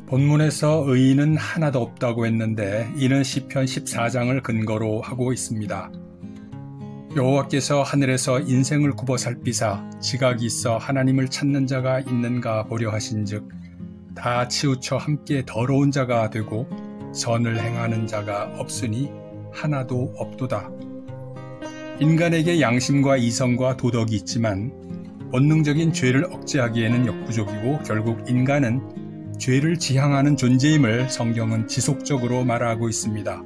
본문에서 의인은 하나도 없다고 했는데 이는 시편 14장을 근거로 하고 있습니다. 여호와께서 하늘에서 인생을 굽어 살피사 지각이 있어 하나님을 찾는 자가 있는가 보려 하신즉 다 치우쳐 함께 더러운 자가 되고 선을 행하는 자가 없으니 하나도 없도다. 인간에게 양심과 이성과 도덕이 있지만 본능적인 죄를 억제하기에는 역부족이고 결국 인간은 죄를 지향하는 존재임을 성경은 지속적으로 말하고 있습니다.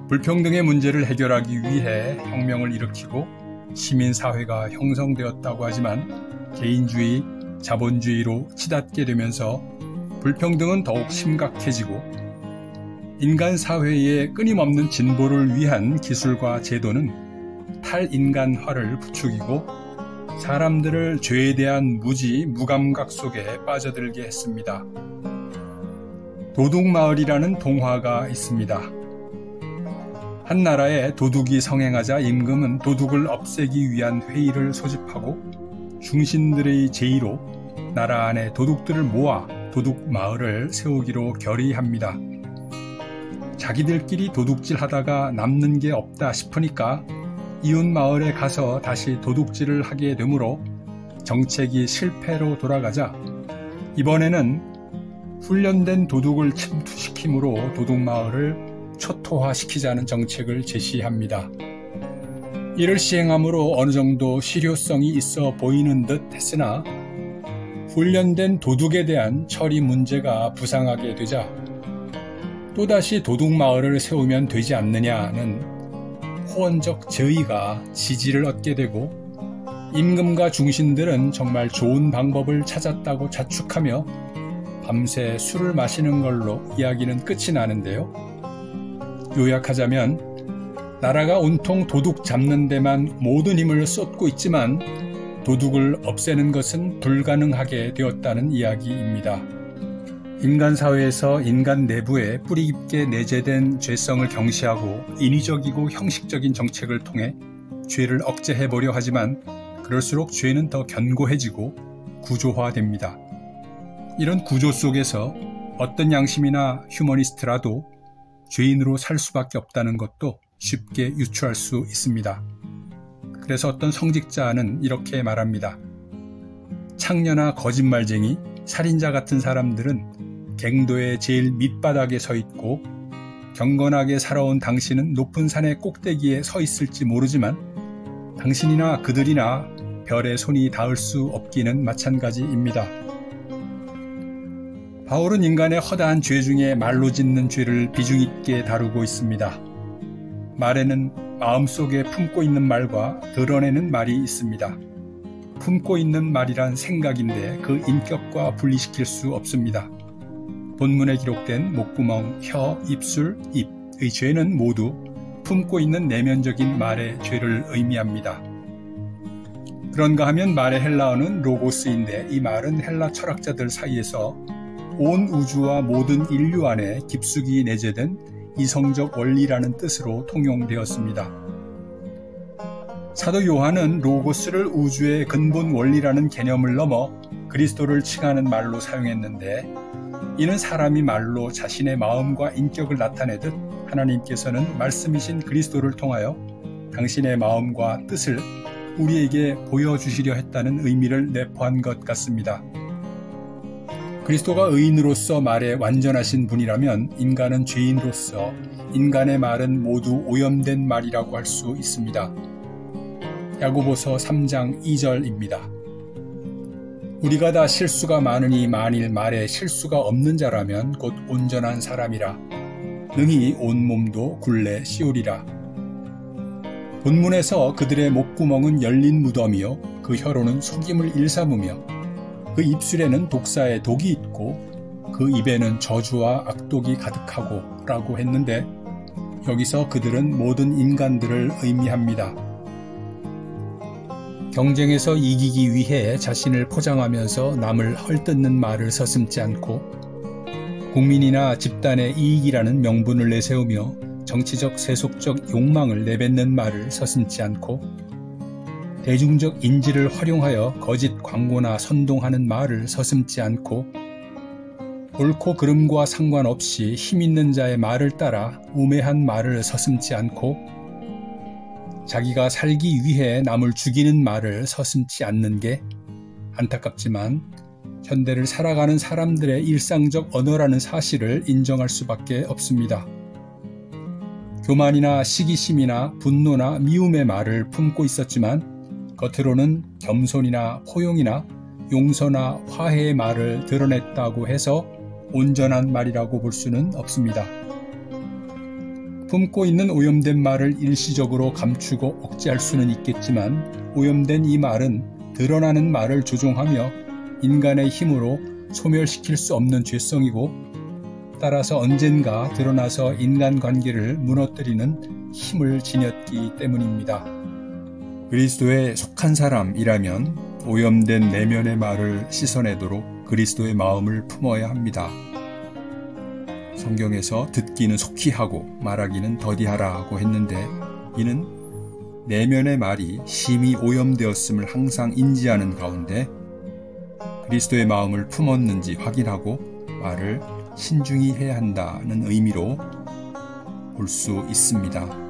불평등의 문제를 해결하기 위해 혁명을 일으키고 시민사회가 형성되었다고 하지만 개인주의, 자본주의로 치닫게 되면서 불평등은 더욱 심각해지고 인간 사회의 끊임없는 진보를 위한 기술과 제도는 탈인간화를 부추기고 사람들을 죄에 대한 무감각 속에 빠져들게 했습니다. 도둑마을이라는 동화가 있습니다. 한 나라에 도둑이 성행하자 임금은 도둑을 없애기 위한 회의를 소집하고 중신들의 제의로 나라 안에 도둑들을 모아 도둑마을을 세우기로 결의합니다. 자기들끼리 도둑질하다가 남는 게 없다 싶으니까 이웃 마을에 가서 다시 도둑질을 하게 되므로 정책이 실패로 돌아가자 이번에는 훈련된 도둑을 침투시킴으로 도둑마을을 초토화시키자는 정책을 제시합니다. 이를 시행함으로 어느 정도 실효성이 있어 보이는 듯 했으나 훈련된 도둑에 대한 처리 문제가 부상하게 되자 또다시 도둑마을을 세우면 되지 않느냐는 호언적 제의가 지지를 얻게 되고 임금과 중신들은 정말 좋은 방법을 찾았다고 자축하며 밤새 술을 마시는 걸로 이야기는 끝이 나는데요. 요약하자면 나라가 온통 도둑 잡는 데만 모든 힘을 쏟고 있지만 도둑을 없애는 것은 불가능하게 되었다는 이야기입니다. 인간 사회에서 인간 내부에 뿌리 깊게 내재된 죄성을 경시하고 인위적이고 형식적인 정책을 통해 죄를 억제해보려 하지만 그럴수록 죄는 더 견고해지고 구조화됩니다. 이런 구조 속에서 어떤 양심이나 휴머니스트라도 죄인으로 살 수밖에 없다는 것도 쉽게 유추할 수 있습니다. 그래서 어떤 성직자는 이렇게 말합니다. 창녀나 거짓말쟁이, 살인자 같은 사람들은 갱도의 제일 밑바닥에 서 있고 경건하게 살아온 당신은 높은 산의 꼭대기에 서 있을지 모르지만 당신이나 그들이나 별의 손이 닿을 수 없기는 마찬가지입니다. 바울은 인간의 허다한 죄 중에 말로 짓는 죄를 비중 있게 다루고 있습니다. 말에는 마음속에 품고 있는 말과 드러내는 말이 있습니다. 품고 있는 말이란 생각인데 그 인격과 분리시킬 수 없습니다. 본문에 기록된 목구멍, 혀, 입술, 입의 죄는 모두 품고 있는 내면적인 말의 죄를 의미합니다. 그런가 하면 말의 헬라어는 로고스인데 이 말은 헬라 철학자들 사이에서 온 우주와 모든 인류 안에 깊숙이 내재된 이성적 원리라는 뜻으로 통용되었습니다. 사도 요한은 로고스를 우주의 근본 원리라는 개념을 넘어 그리스도를 칭하는 말로 사용했는데 이는 사람이 말로 자신의 마음과 인격을 나타내듯 하나님께서는 말씀이신 그리스도를 통하여 당신의 마음과 뜻을 우리에게 보여주시려 했다는 의미를 내포한 것 같습니다. 그리스도가 의인으로서 말에 완전하신 분이라면 인간은 죄인으로서 인간의 말은 모두 오염된 말이라고 할 수 있습니다. 야고보서 3장 2절입니다. 우리가 다 실수가 많으니 만일 말에 실수가 없는 자라면 곧 온전한 사람이라 능히 온몸도 굴레 씌우리라. 본문에서 그들의 목구멍은 열린 무덤이요 그 혀로는 속임을 일삼으며 그 입술에는 독사의 독이 있고 그 입에는 저주와 악독이 가득하고 라고 했는데 여기서 그들은 모든 인간들을 의미합니다. 경쟁에서 이기기 위해 자신을 포장하면서 남을 헐뜯는 말을 서슴지 않고 국민이나 집단의 이익이라는 명분을 내세우며 정치적 세속적 욕망을 내뱉는 말을 서슴지 않고 대중적 인지를 활용하여 거짓 광고나 선동하는 말을 서슴지 않고 옳고 그름과 상관없이 힘 있는 자의 말을 따라 우매한 말을 서슴지 않고 자기가 살기 위해 남을 죽이는 말을 서슴지 않는 게 안타깝지만 현대를 살아가는 사람들의 일상적 언어라는 사실을 인정할 수밖에 없습니다. 교만이나 시기심이나 분노나 미움의 말을 품고 있었지만 겉으로는 겸손이나 포용이나 용서나 화해의 말을 드러냈다고 해서 온전한 말이라고 볼 수는 없습니다. 품고 있는 오염된 말을 일시적으로 감추고 억제할 수는 있겠지만 오염된 이 말은 드러나는 말을 조종하며 인간의 힘으로 소멸시킬 수 없는 죄성이고 따라서 언젠가 드러나서 인간관계를 무너뜨리는 힘을 지녔기 때문입니다. 그리스도에 속한 사람이라면 오염된 내면의 말을 씻어내도록 그리스도의 마음을 품어야 합니다. 성경에서 듣기는 속히 하고 말하기는 더디하라고 했는데 이는 내면의 말이 심히 오염되었음을 항상 인지하는 가운데 그리스도의 마음을 품었는지 확인하고 말을 신중히 해야 한다는 의미로 볼 수 있습니다.